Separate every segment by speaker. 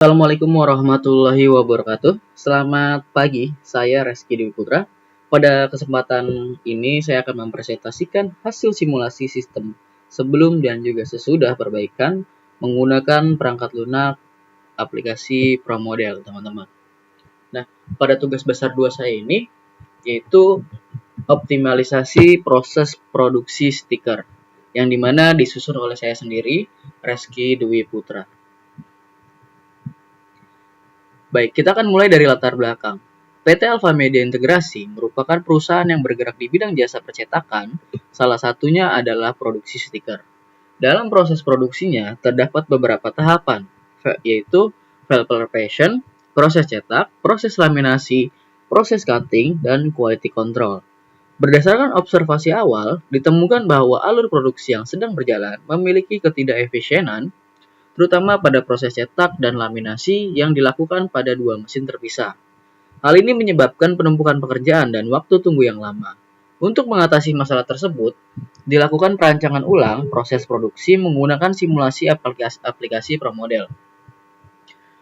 Speaker 1: Assalamualaikum warahmatullahi wabarakatuh. Selamat pagi, saya Reski Dewi Putra. Pada kesempatan ini saya akan mempresentasikan hasil simulasi sistem sebelum dan juga sesudah perbaikan menggunakan perangkat lunak aplikasi ProModel, teman-teman. Nah, pada tugas besar 2 saya ini yaitu optimalisasi proses produksi stiker yang dimana disusun oleh saya sendiri, Reski Dewi Putra. Baik, kita akan mulai dari latar belakang. PT Alfa Media Integrasi merupakan perusahaan yang bergerak di bidang jasa percetakan, salah satunya adalah produksi stiker. Dalam proses produksinya, terdapat beberapa tahapan, yaitu file preparation, proses cetak, proses laminasi, proses cutting, dan quality control. Berdasarkan observasi awal, ditemukan bahwa alur produksi yang sedang berjalan memiliki ketidakefisienan terutama pada proses cetak dan laminasi yang dilakukan pada dua mesin terpisah. Hal ini menyebabkan penumpukan pekerjaan dan waktu tunggu yang lama. Untuk mengatasi masalah tersebut, dilakukan perancangan ulang proses produksi menggunakan simulasi aplikasi ProModel.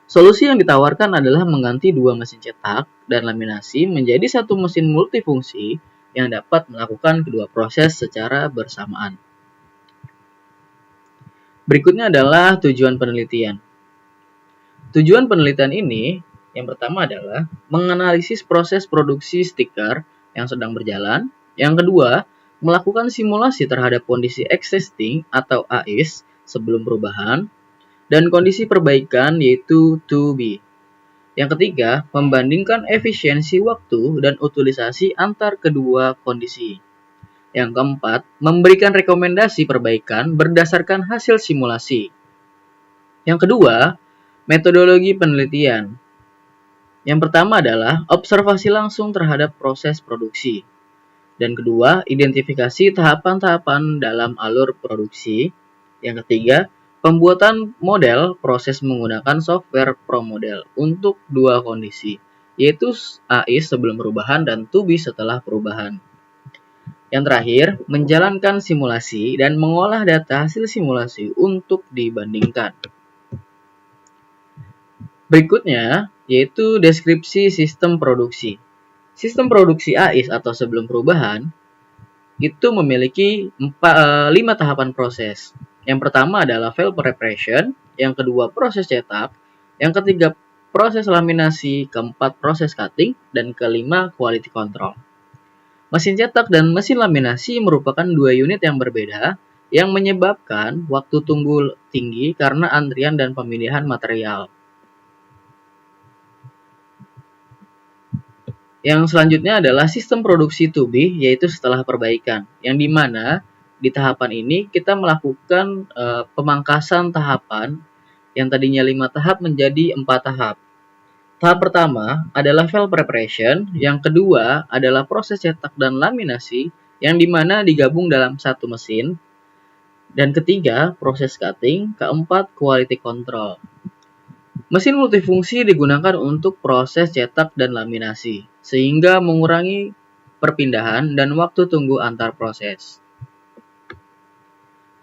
Speaker 1: Solusi yang ditawarkan adalah mengganti dua mesin cetak dan laminasi menjadi satu mesin multifungsi yang dapat melakukan kedua proses secara bersamaan. Berikutnya adalah tujuan penelitian. Tujuan penelitian ini yang pertama adalah menganalisis proses produksi stiker yang sedang berjalan. Yang kedua, melakukan simulasi terhadap kondisi existing atau AIS sebelum perubahan dan kondisi perbaikan yaitu to be. Yang ketiga, membandingkan efisiensi waktu dan utilisasi antar kedua kondisi. Yang keempat, memberikan rekomendasi perbaikan berdasarkan hasil simulasi. Yang kedua, metodologi penelitian. Yang pertama adalah observasi langsung terhadap proses produksi. Dan kedua, identifikasi tahapan-tahapan dalam alur produksi. Yang ketiga, pembuatan model proses menggunakan software ProModel untuk dua kondisi, yaitu AIS sebelum perubahan dan to be setelah perubahan. Yang terakhir, menjalankan simulasi dan mengolah data hasil simulasi untuk dibandingkan. Berikutnya, yaitu deskripsi sistem produksi. Sistem produksi AIS atau sebelum perubahan itu memiliki 5 tahapan proses. Yang pertama adalah file preparation, yang kedua proses cetak, yang ketiga proses laminasi, keempat proses cutting, dan kelima quality control. Mesin cetak dan mesin laminasi merupakan dua unit yang berbeda yang menyebabkan waktu tunggu tinggi karena antrian dan pemilihan material. Yang selanjutnya adalah sistem produksi to be, yaitu setelah perbaikan, yang dimana di tahapan ini kita melakukan pemangkasan tahapan yang tadinya 5 tahap menjadi 4 tahap. Tahap pertama adalah file preparation, yang kedua adalah proses cetak dan laminasi, yang dimana digabung dalam satu mesin, dan ketiga proses cutting, keempat quality control. Mesin multifungsi digunakan untuk proses cetak dan laminasi, sehingga mengurangi perpindahan dan waktu tunggu antar proses.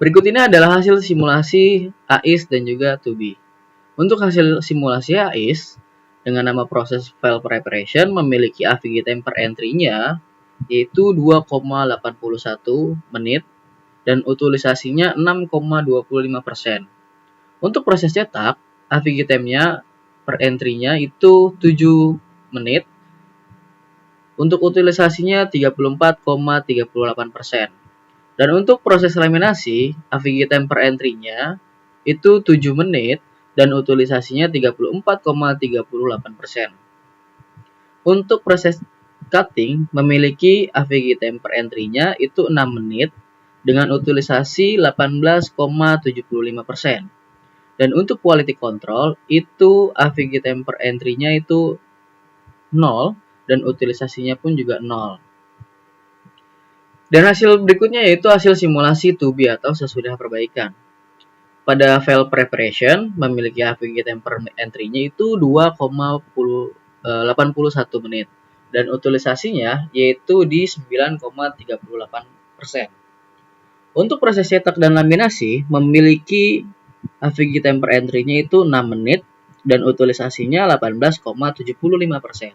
Speaker 1: Berikut ini adalah hasil simulasi AIS dan juga to be. Untuk hasil simulasi AIS, dengan nama proses file preparation memiliki AVG time per entry-nya yaitu 2,81 menit dan utilisasinya 6,25%. Untuk proses cetak, AVG time-nya per entry-nya itu 7 menit. Untuk utilisasinya 34,38%. Dan untuk proses laminasi, AVG time per entry-nya itu 7 menit dan utilisasinya 34,38%. Untuk proses cutting memiliki AVG time per entry-nya itu 6 menit dengan utilisasi 18,75%. Dan untuk quality control itu AVG time per entry-nya itu 0 dan utilisasinya pun juga 0. Dan hasil berikutnya yaitu hasil simulasi to be atau sesudah perbaikan. Pada file preparation memiliki AVG time per entry-nya itu 2,81 menit dan utilisasinya yaitu di 9,38%. Untuk proses cetak dan laminasi memiliki AVG time per entry-nya itu 6 menit dan utilisasinya 18,75%.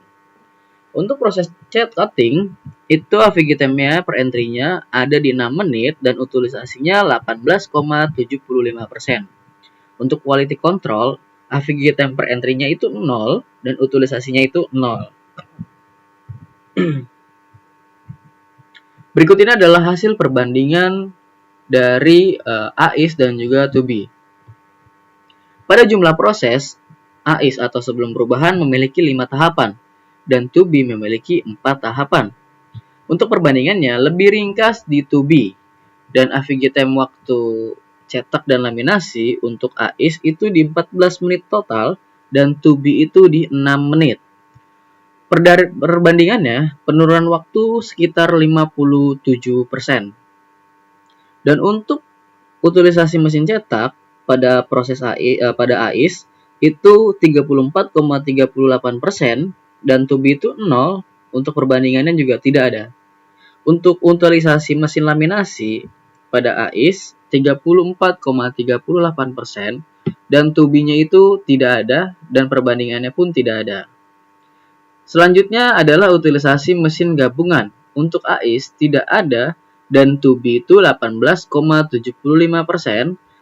Speaker 1: Untuk proses chat cutting, itu average time-nya per entry-nya ada di 6 menit dan utilisasinya 18,75%. Untuk quality control, average time per entry-nya itu 0 dan utilisasinya itu 0. Berikut ini adalah hasil perbandingan dari AIS dan juga 2B. Pada jumlah proses, AIS atau sebelum perubahan memiliki 5 tahapan dan 2B memiliki 4 tahapan. Untuk perbandingannya lebih ringkas di 2B dan average time waktu cetak dan laminasi untuk AIS itu di 14 menit total dan 2B itu di 6 menit. Perbandingannya, penurunan waktu sekitar 57%. Dan untuk utilisasi mesin cetak pada proses pada AIS itu 34,38% dan 2B itu 0. Untuk perbandingannya juga tidak ada. Untuk utilisasi mesin laminasi pada AIS 34,38% dan 2B-nya itu tidak ada dan perbandingannya pun tidak ada. Selanjutnya adalah utilisasi mesin gabungan. Untuk AIS tidak ada dan 2B itu 18,75%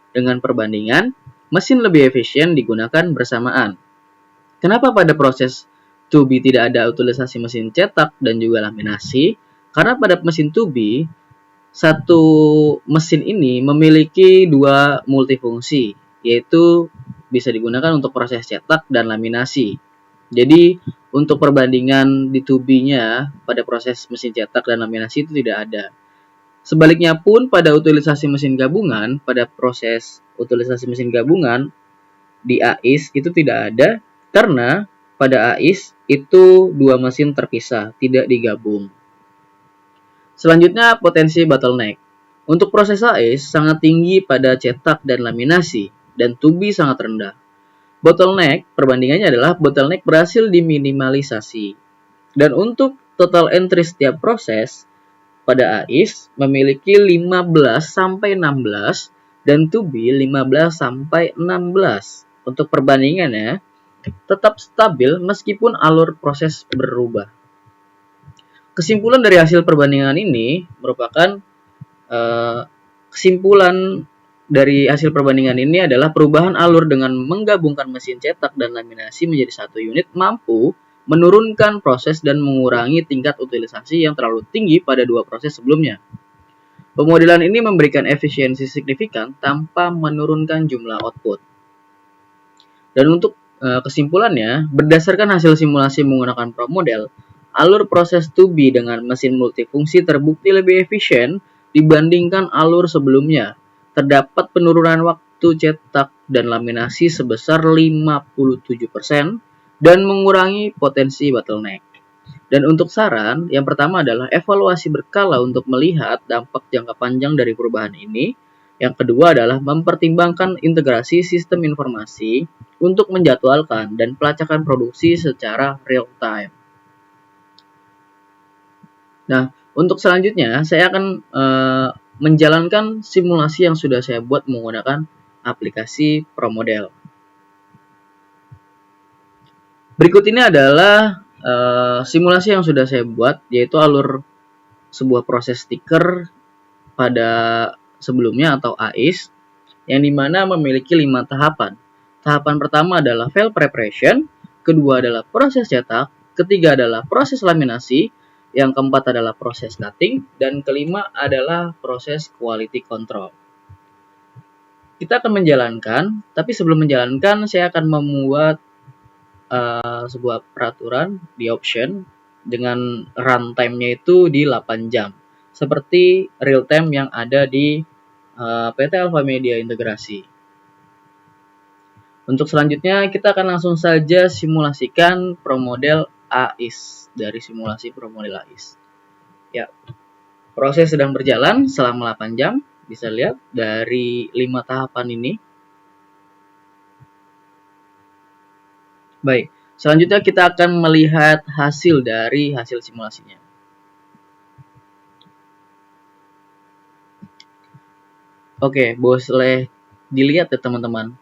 Speaker 1: dengan perbandingan mesin lebih efisien digunakan bersamaan. Kenapa pada proses 2B tidak ada utilisasi mesin cetak dan juga laminasi? Karena pada mesin 2B, satu mesin ini memiliki dua multifungsi, yaitu bisa digunakan untuk proses cetak dan laminasi. Jadi, untuk perbandingan di 2B-nya pada proses mesin cetak dan laminasi itu tidak ada. Sebaliknya pun pada utilisasi mesin gabungan, pada proses utilisasi mesin gabungan di AIS itu tidak ada karena pada AIS itu dua mesin terpisah, tidak digabung. Selanjutnya potensi bottleneck. Untuk proses AIS sangat tinggi pada cetak dan laminasi dan 2B sangat rendah. Bottleneck, perbandingannya adalah bottleneck berhasil diminimalisasi. Dan untuk total entry setiap proses, pada AIS memiliki 15-16 dan 2B 15-16. Untuk perbandingannya, tetap stabil meskipun alur proses berubah. Kesimpulan dari hasil perbandingan ini merupakan kesimpulan dari hasil perbandingan ini adalah perubahan alur dengan menggabungkan mesin cetak dan laminasi menjadi satu unit mampu menurunkan proses dan mengurangi tingkat utilisasi yang terlalu tinggi pada dua proses sebelumnya. Pemodelan ini memberikan efisiensi signifikan tanpa menurunkan jumlah output. Dan untuk kesimpulannya, berdasarkan hasil simulasi menggunakan ProModel, alur proses 2B dengan mesin multifungsi terbukti lebih efisien dibandingkan alur sebelumnya. Terdapat penurunan waktu cetak dan laminasi sebesar 57% dan mengurangi potensi bottleneck. Dan untuk saran, yang pertama adalah evaluasi berkala untuk melihat dampak jangka panjang dari perubahan ini. Yang kedua adalah mempertimbangkan integrasi sistem informasi untuk menjadwalkan dan pelacakan produksi secara real time. Nah, untuk selanjutnya saya akan menjalankan simulasi yang sudah saya buat menggunakan aplikasi ProModel. Berikut ini adalah simulasi yang sudah saya buat, yaitu alur sebuah proses stiker pada sebelumnya atau AIS, yang dimana memiliki 5 tahapan. Tahapan pertama adalah file preparation, kedua adalah proses cetak, ketiga adalah proses laminasi, yang keempat adalah proses cutting, dan kelima adalah proses quality control. Kita akan menjalankan, tapi sebelum menjalankan saya akan membuat sebuah peraturan di option dengan runtime-nya itu di 8 jam. Seperti real time yang ada di PT Alfa Media Integrasi. Untuk selanjutnya kita akan langsung saja simulasikan ProModel AIS dari simulasi ProModel AIS. Ya, proses sedang berjalan selama 8 jam. Bisa lihat dari 5 tahapan ini. Baik, selanjutnya kita akan melihat hasil dari hasil simulasinya. Oke, boleh dilihat ya teman-teman.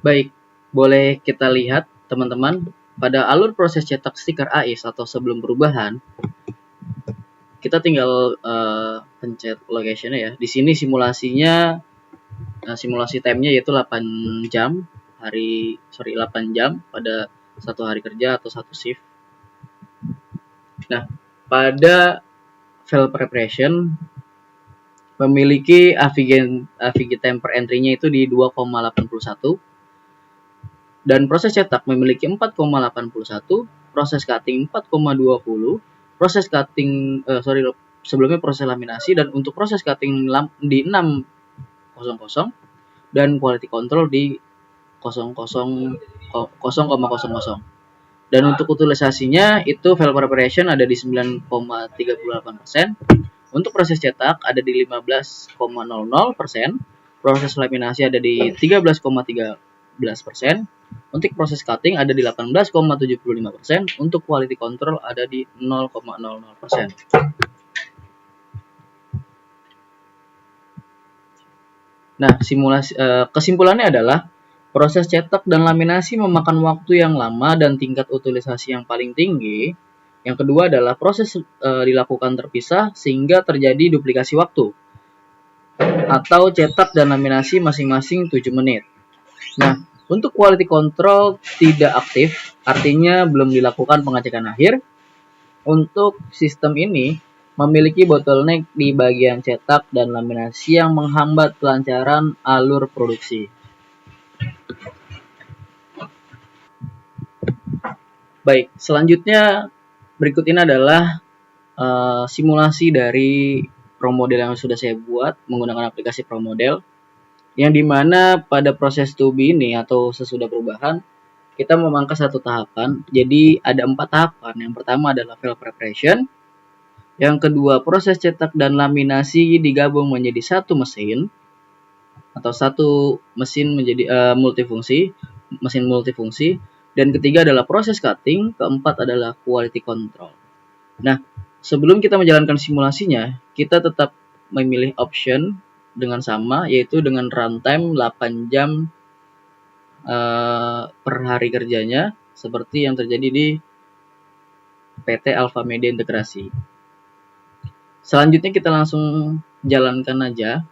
Speaker 1: Baik, boleh kita lihat teman-teman pada alur proses cetak stiker AIS atau sebelum perubahan, kita tinggal pencet location ya. Di sini simulasinya simulasi time-nya yaitu 8 jam 8 jam pada satu hari kerja atau satu shift. Nah, pada file preparation memiliki AVG time per entry-nya itu di 2,81 dan proses cetak memiliki 4,81, proses cutting 4,20, proses cutting sebelumnya proses laminasi, dan untuk proses cutting di 6,00 dan quality control di 0,00. Dan untuk utilisasinya itu file preparation ada di 9,38%, untuk proses cetak ada di 15,00%, proses laminasi ada di 13,13%, untuk proses cutting ada di 18,75%, untuk quality control ada di 0,00%. Nah, kesimpulannya adalah proses cetak dan laminasi memakan waktu yang lama dan tingkat utilisasi yang paling tinggi. Yang kedua adalah proses dilakukan terpisah sehingga terjadi duplikasi waktu atau cetak dan laminasi masing-masing 7 menit. Nah, untuk quality control tidak aktif, artinya belum dilakukan pengecekan akhir. Untuk sistem ini memiliki bottleneck di bagian cetak dan laminasi yang menghambat kelancaran alur produksi. Baik, selanjutnya berikut ini adalah simulasi dari ProModel yang sudah saya buat menggunakan aplikasi ProModel, yang dimana pada proses 2B ini atau sesudah perubahan kita memangkas satu tahapan. Jadi ada 4 tahapan. Yang pertama adalah file preparation, yang kedua proses cetak dan laminasi digabung menjadi satu mesin atau satu mesin menjadi mesin multifungsi, dan ketiga adalah proses cutting, keempat adalah quality control. Nah, sebelum kita menjalankan simulasinya, kita tetap memilih option dengan sama, yaitu dengan runtime 8 jam per hari kerjanya, seperti yang terjadi di PT Alpha Media Integrasi. Selanjutnya kita langsung jalankan aja.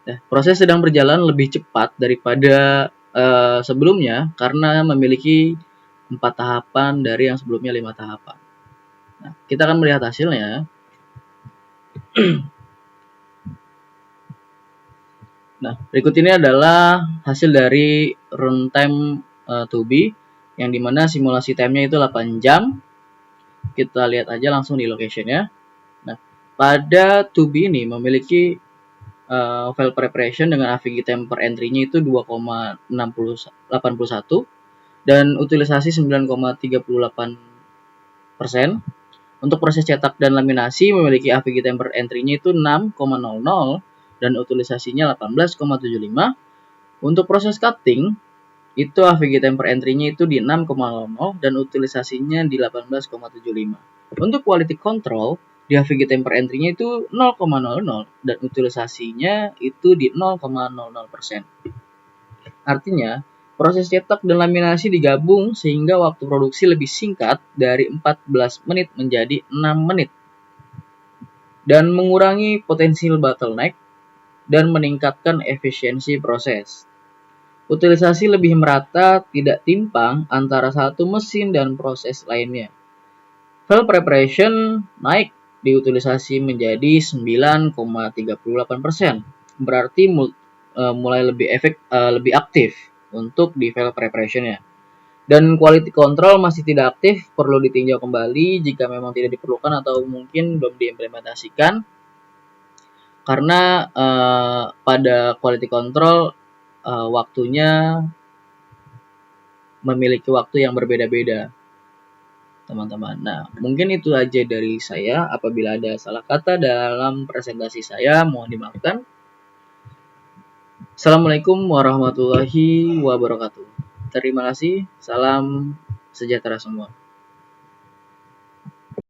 Speaker 1: Nah, proses sedang berjalan lebih cepat daripada sebelumnya karena memiliki 4 tahapan dari yang sebelumnya 5 tahapan. Nah, kita akan melihat hasilnya. Nah, berikut ini adalah hasil dari runtime 2B, yang dimana simulasi time-nya itu 8 jam. Kita lihat aja langsung di location-nya. Nah, pada 2B ini memiliki file preparation dengan AVG time per entry-nya itu 2,81 dan utilisasi 9,38%. Untuk proses cetak dan laminasi memiliki AVG time per entry-nya itu 6,00 dan utilisasinya 18,75. Untuk proses cutting itu AVG time per entry-nya itu di 6,00 dan utilisasinya di 18,75. Untuk quality control di AVG time per entry-nya itu 0,00 dan utilisasinya itu di 0,00%. Artinya, proses cetak dan laminasi digabung sehingga waktu produksi lebih singkat dari 14 menit menjadi 6 menit dan mengurangi potensial bottleneck dan meningkatkan efisiensi proses. Utilisasi lebih merata, tidak timpang antara satu mesin dan proses lainnya. File preparation naik diutilisasi menjadi 9,38%, berarti mulai lebih aktif untuk di file preparation-nya. Dan quality control masih tidak aktif, perlu ditinjau kembali jika memang tidak diperlukan atau mungkin belum diimplementasikan. Karena pada quality control waktunya memiliki waktu yang berbeda-beda, teman-teman. Nah, mungkin itu aja dari saya. Apabila ada salah kata dalam presentasi saya, mohon dimaafkan. Assalamualaikum warahmatullahi wabarakatuh. Terima kasih. Salam sejahtera semua.